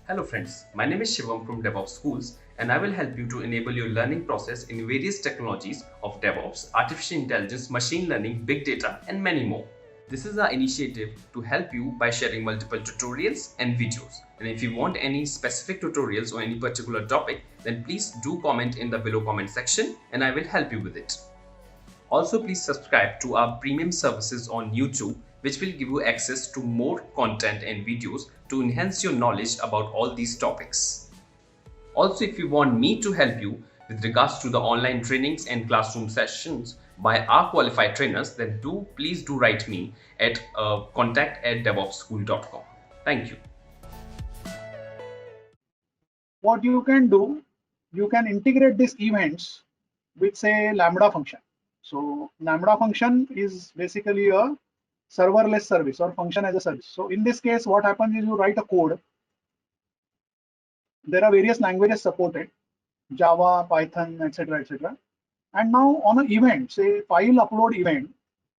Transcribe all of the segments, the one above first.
Hello friends, my name is Shivam from DevOps Schools and I will help you to enable your learning process in various technologies of DevOps, artificial intelligence, machine learning, big data and many more. This is our initiative to help you by sharing multiple tutorials and videos. And if you want any specific tutorials or any particular topic, then please do comment in the below comment section and I will help you with it. Also, please subscribe to our premium services on YouTube, which will give you access to more content and videos to enhance your knowledge about all these topics. Also, if you want me to help you with regards to the online trainings and classroom sessions by our qualified trainers, then please do write me at contact@devopsschool.com. Thank you. What you can do, you can integrate these events with say Lambda function. So Lambda function is basically a serverless service or function as a service. So in this case, what happens is you write a code. There are various languages supported, Java, Python, etc., etc. And now on an event, say file upload event,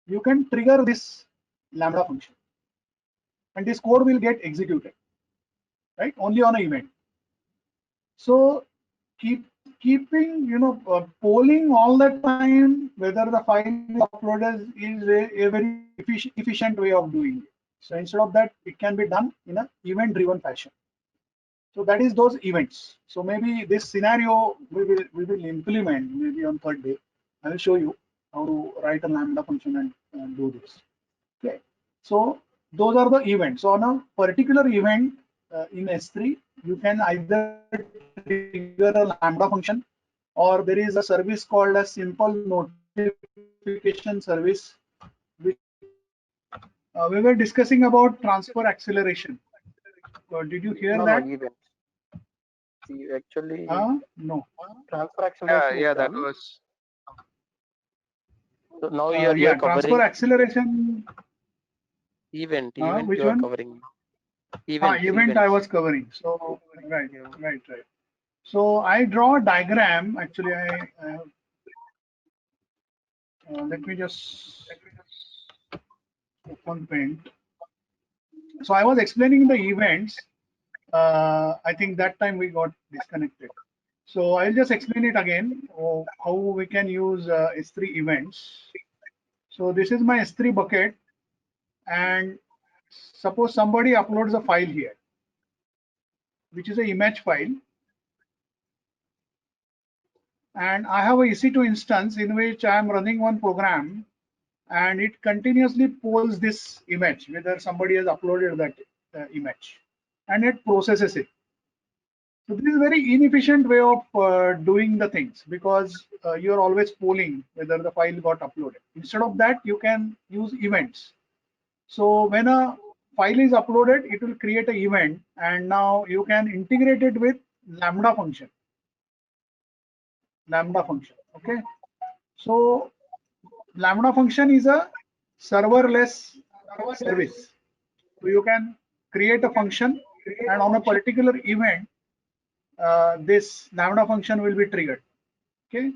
you can trigger this Lambda function, and this code will get executed, right? Only on an event. So keeping polling all the time whether the file is uploaded is a very efficient way of doing it. So instead of that, it can be done in an event driven fashion. So that is those events. So maybe this scenario we will implement maybe on third day. I will show you how to write a Lambda function and do this. Okay. So those are the events. So on a particular event in S3, you can either trigger a Lambda function, or there is a service called a simple notification service, which we were discussing about transfer acceleration. Did you hear No, that? events. See, actually, No. transfer acceleration is Yeah, that done. was. So now you're Yeah, transfer covering acceleration. event Which you are one? covering. Events, Event I events. was covering. So right. So I draw a diagram. Actually, let me just open Paint. So I was explaining the events. I think that time we got disconnected. So I'll just explain it again, how we can use S3 events. So this is my S3 bucket, and suppose somebody uploads a file here, which is an image file, and I have a EC2 instance in which I am running one program, and it continuously polls this image whether somebody has uploaded that image, and it processes it. So this is a very inefficient way of doing the things, because you're always polling whether the file got uploaded. Instead of that, you can use events. So when a file is uploaded, it will create an event, and now you can integrate it with Lambda function. Okay. So Lambda function is a serverless service. So you can create a function, and on a particular event, this Lambda function will be triggered. Okay.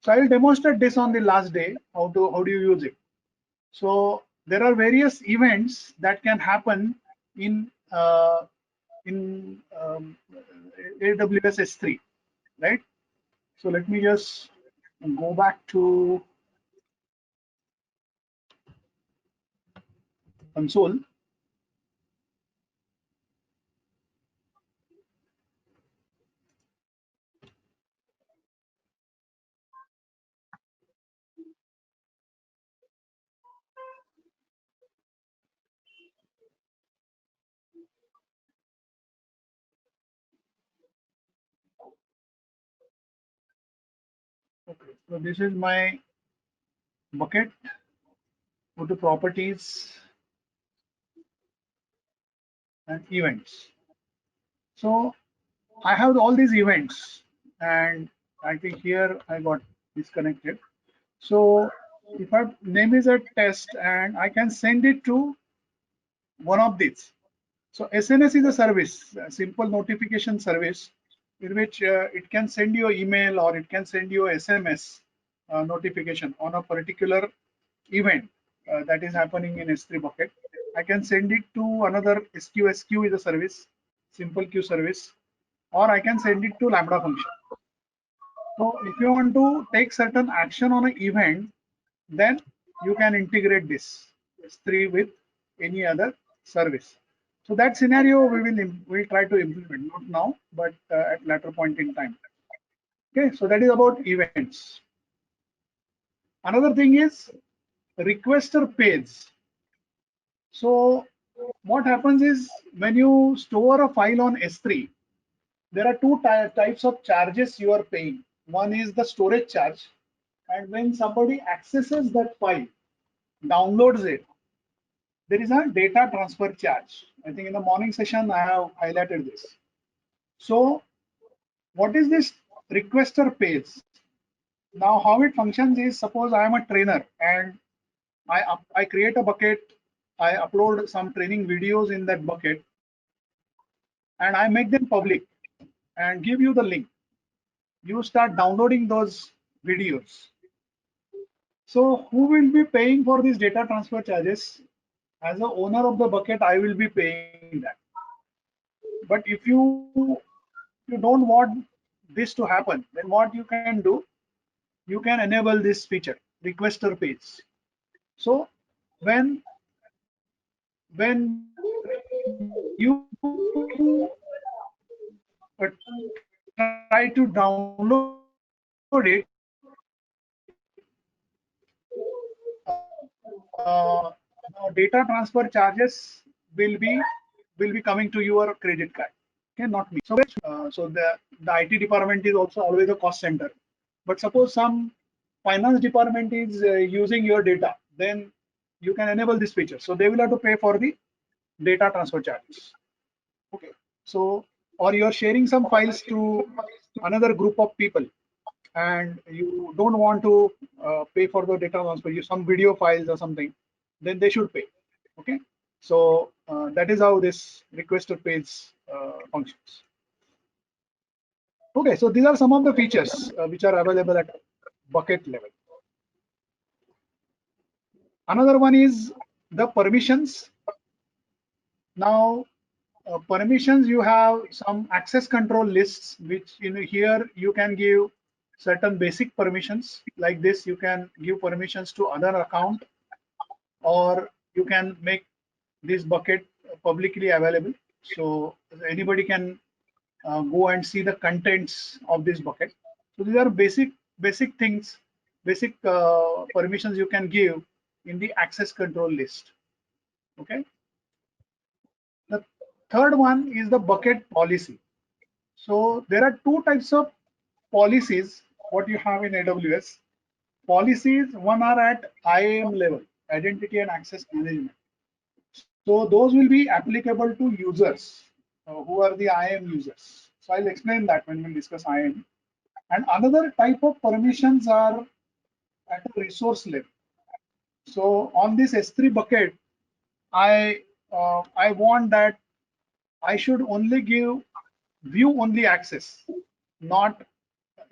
So I will demonstrate this on the last day. How do you use it? So there are various events that can happen in AWS S3, right? So let me just go back to console. Okay, so this is my bucket. Go to properties and events. So I have all these events, and I think here I got disconnected. So if I name is a test, and I can send it to one of these. So SNS is a service, a simple notification service, in which it can send you an email or it can send you a SMS notification on a particular event that is happening in S3 bucket. I can send it to another SQSQ is a service, simple queue service, or I can send it to Lambda function. So if you want to take certain action on an event, then you can integrate this S3 with any other service. So that scenario we'll try to implement, not now, but at later point in time. Okay, so that is about events. Another thing is requester page. So what happens is when you store a file on S3, there are two types of charges you are paying. One is the storage charge, and when somebody accesses that file, downloads it, there is a data transfer charge. I think in the morning session I have highlighted this. So what is this requester page? Now how it functions is, suppose I am a trainer and I create a bucket, I upload some training videos in that bucket, and I make them public and give you the link. You start downloading those videos. So who will be paying for these data transfer charges? As the owner of the bucket, I will be paying that. But if you don't want this to happen, then what you can do, you can enable this feature, requester page. So when you try to download it, data transfer charges will be coming to your credit card. Okay, not me. So the IT department is also always a cost center. But suppose some finance department is using your data, then you can enable this feature. So they will have to pay for the data transfer charges. Okay. So or you're sharing some files to another group of people, and you don't want to pay for the data transfer, you some video files or something, then they should pay. Okay, so that is how this requester page functions. Okay, so these are some of the features which are available at bucket level. Another one is the permissions. Now permissions, you have some access control lists, which here you can give certain basic permissions. Like this, you can give permissions to other account, or you can make this bucket publicly available, so anybody can go and see the contents of this bucket. So these are basic things, basic permissions you can give in the access control list. Okay, the third one is the bucket policy. So there are two types of policies what you have in AWS. Policies, one are at IAM level, identity and access management. So those will be applicable to users who are the IAM users. So I'll explain that when we discuss IAM. And another type of permissions are at a resource level. So on this S3 bucket, I want that I should only give view only access, not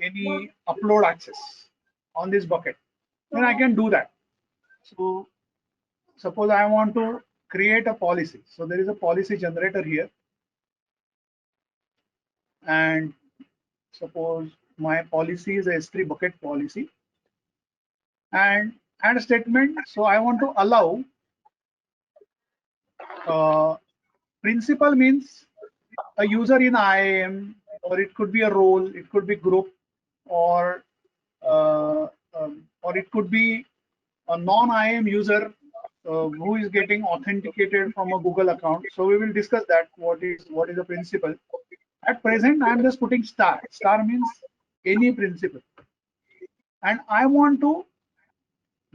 any upload access on this bucket. Then I can do that. So suppose I want to create a policy. So there is a policy generator here, and suppose my policy is a S3 bucket policy, and add a statement. So I want to allow principal means a user in IAM, or it could be a role, it could be group, or it could be a non-IAM user who is getting authenticated from a Google account. So we will discuss that. What is the principal? At present, I am just putting star. Star means any principal, and I want to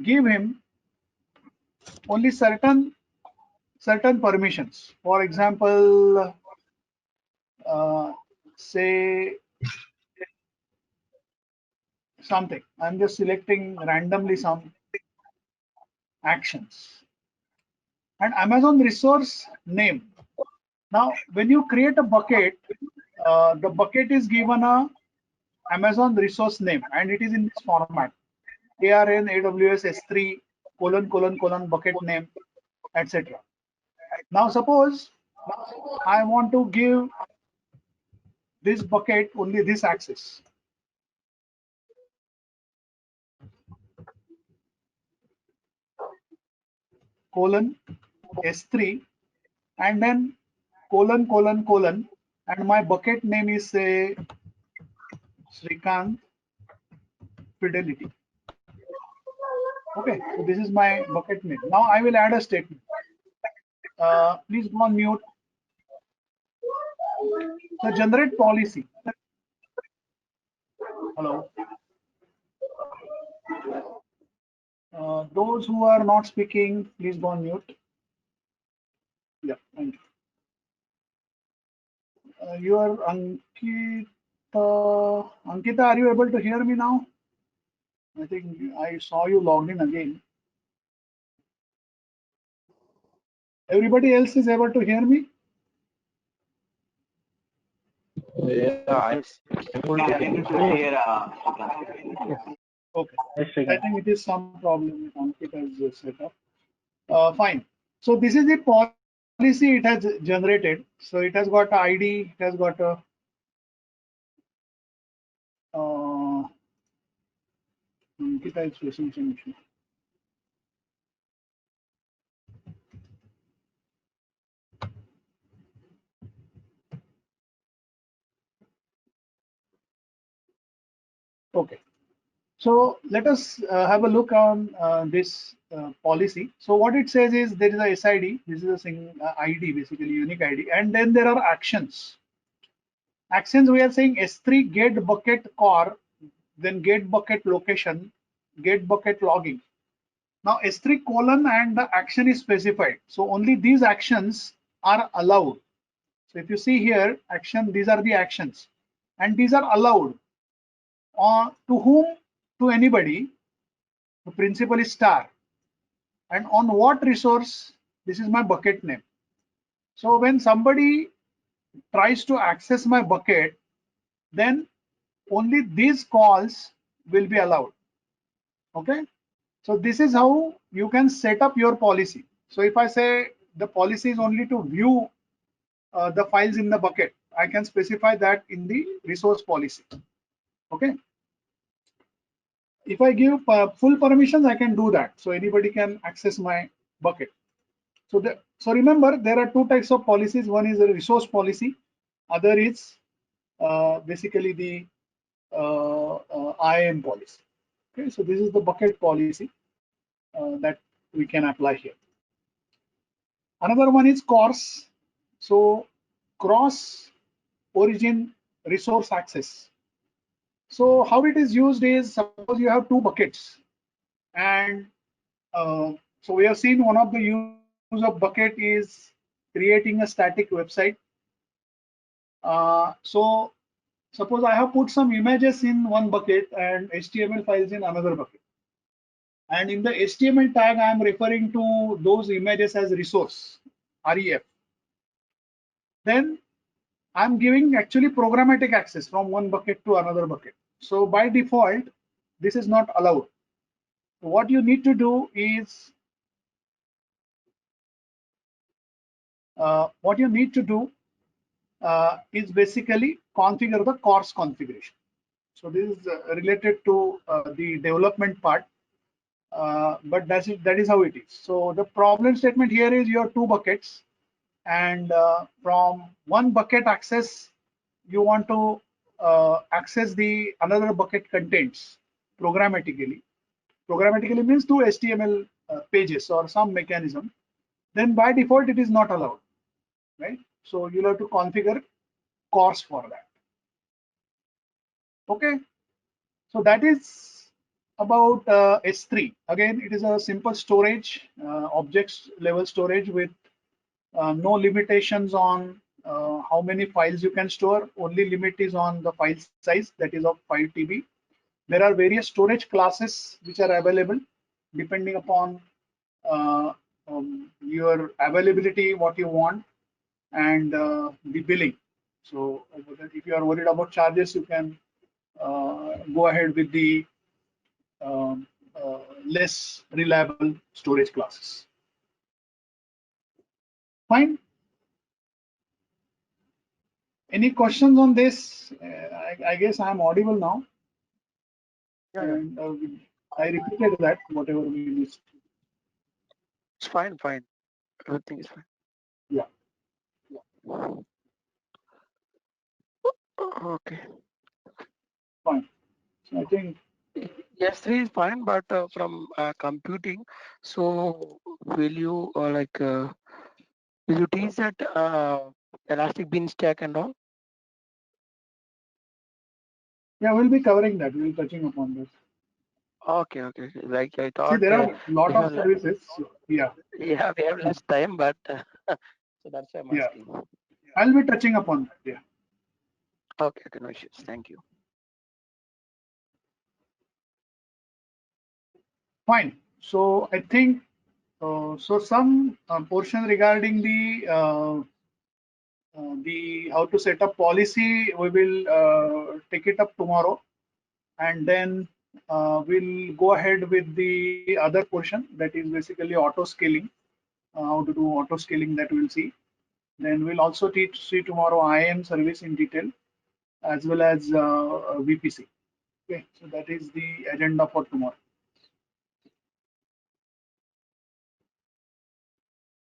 give him only certain permissions. For example, say something. I'm just selecting randomly some actions. And Amazon resource name. Now, when you create a bucket, the bucket is given a Amazon resource name, and it is in this format: ARN AWS S3 : bucket name, etc. Now, suppose I want to give this bucket only this access. Colon S3 and then colon colon colon, and my bucket name is say Srikant Fidelity. Okay, so this is my bucket name. Now I will add a statement. Please go on mute. So generate policy. Hello. Those who are not speaking, please go on mute. Yeah, thank you. Your Ankita, Ankita, are you able to hear me now? I think I saw you logged in again. Everybody else is able to hear me? Yeah, it's Okay. I think it is some problem with Ankita's setup. Fine. So this is the policy it has generated. So it has got a ID, it has got a Ankita is facing some issue. Okay. So let us have a look on this policy. So what it says is there is a SID, this is a single ID, basically unique ID, and then there are actions. Actions we are saying S3 get bucket core, then get bucket location, get bucket logging. Now S3 colon and the action is specified. So only these actions are allowed. So if you see here, action, these are the actions, and these are allowed. To whom? To anybody. The principal is star. And on what resource? This is my bucket name. So when somebody tries to access my bucket, then only these calls will be allowed. Okay. So this is how you can set up your policy. So if I say the policy is only to view the files in the bucket, I can specify that in the resource policy. Okay. If I give full permissions, I can do that. So anybody can access my bucket. So remember, there are two types of policies. One is a resource policy. Other is basically the IAM policy. Okay, so this is the bucket policy that we can apply here. Another one is CORS. So cross origin resource access. So how it is used is, suppose you have two buckets, and so we have seen one of the use of bucket is creating a static website. So suppose I have put some images in one bucket and HTML files in another bucket. And in the HTML tag, I am referring to those images as resource, REF. Then I'm giving actually programmatic access from one bucket to another bucket. So by default, this is not allowed. What you need to do is basically configure the CORS configuration. So this is related to the development part, but that is how it is. So the problem statement here is your two buckets, and from one bucket access, you want to access the another bucket contents programmatically. Programmatically means two HTML pages or some mechanism. Then by default, it is not allowed, right? So you'll have to configure CORS for that. Okay, so that is about S3. Again, it is a simple storage, objects level storage with no limitations on how many files you can store. Only limit is on the file size, that is of 5 TB. There are various storage classes which are available depending upon your availability, what you want, and the billing. So if you are worried about charges, you can go ahead with the um, less reliable storage classes. Fine. Any questions on this? I guess I am audible now. Yeah, And I repeated that, whatever we missed. it's fine. Everything is fine. Yeah. Okay. Fine. So I think S3 is fine, but from computing, so will you will you teach that elastic bean stack and all? yeah, we'll be covering that. We'll be touching upon this. Okay. Like I See, thought, there are a lot we of have services. Yeah, yeah, we have less time, but so that's why I'm yeah. asking. I'll be touching upon that. Yeah. Okay, no issues. Thank you. Fine. So I think so. Some portion regarding the how to set up policy, we will take it up tomorrow, and then we'll go ahead with the other portion, that is basically auto scaling. How to do auto scaling, that we'll see. Then we'll also see tomorrow IAM service in detail, as well as VPC. Okay, so that is the agenda for tomorrow.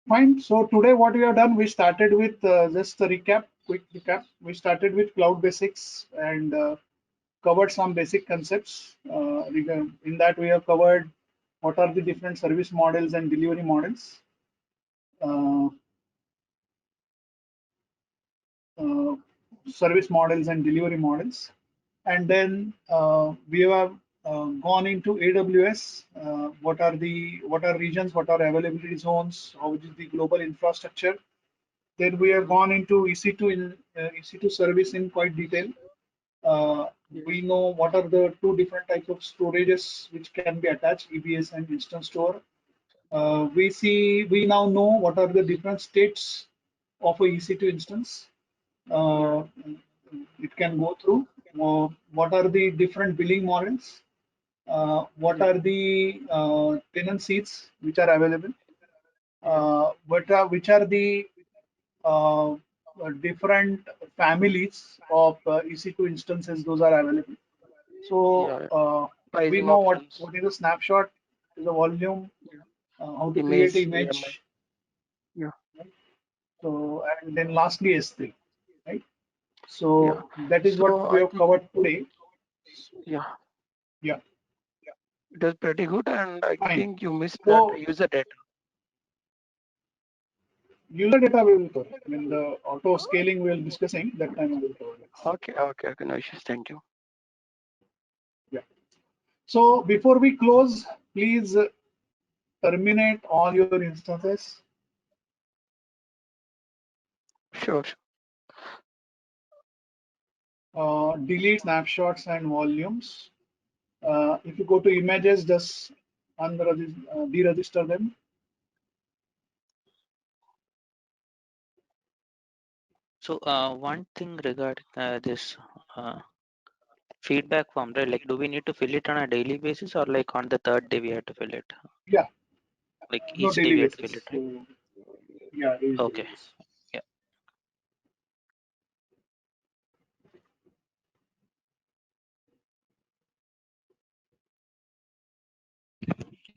Fine. So today what we have done, we started with just a quick recap. We started with cloud basics and covered some basic concepts. In that we have covered what are the different service models and delivery models. Service models and delivery models. And then we have gone into AWS. What are regions? What are availability zones? How is the global infrastructure? Then we have gone into EC2 service in quite detail. We know what are the two different types of storages which can be attached, EBS and instant store. We now know what are the different states of a EC2 instance. It can go through. What are the different billing models? What are the tenant seats which are available? Which are the different families of EC2 instances those are available? So we Pricing know what options, is a snapshot, is a volume, how to create image, an image. yeah, Right? So, and then lastly S3, right? yeah. So that is what So we I have think, covered today. yeah, Yeah, it was pretty good, and I fine. think you missed that So user data. user data we will cover. When the auto scaling we will discussing, that time we will cover that. Okay, no issues. Thank you. Yeah. So before we close, please terminate all your instances. Sure. Delete snapshots and volumes. If you go to images, just deregister them. So one thing regarding this feedback form, right? Like, do we need to fill it on a daily basis, or like on the third day we have to fill it? Yeah, Like no each day daily we have to fill basis. it, right? So yeah, daily Okay. basis. Yeah.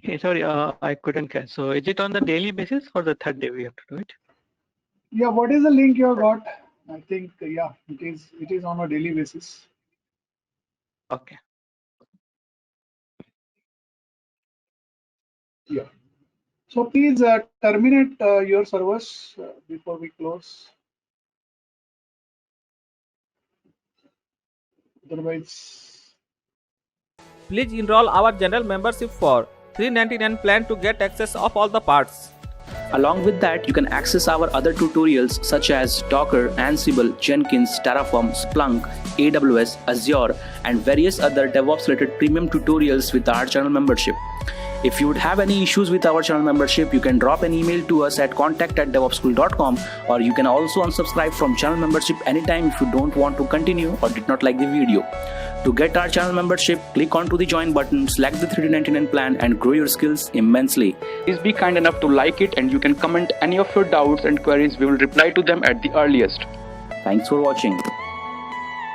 Hey, sorry, I couldn't catch. So is it on the daily basis or the third day we have to do it? Yeah, what is the link you have got? I think yeah, it is on a daily basis. Okay. Yeah. So please terminate your servers before we close. Otherwise, Please enroll our general membership for $399 plan to get access of all the parts. Along with that, you can access our other tutorials such as Docker, Ansible, Jenkins, Terraform, Splunk, AWS, Azure, and various other DevOps related premium tutorials with our channel membership. If you would have any issues with our channel membership, you can drop an email to us at contact@devopsschool.com, or you can also unsubscribe from channel membership anytime if you don't want to continue or did not like the video. To get our channel membership, click onto the join button, select the $399 plan and grow your skills immensely. Please be kind enough to like it, and you can comment any of your doubts and queries. We will reply to them at the earliest. Thanks for watching.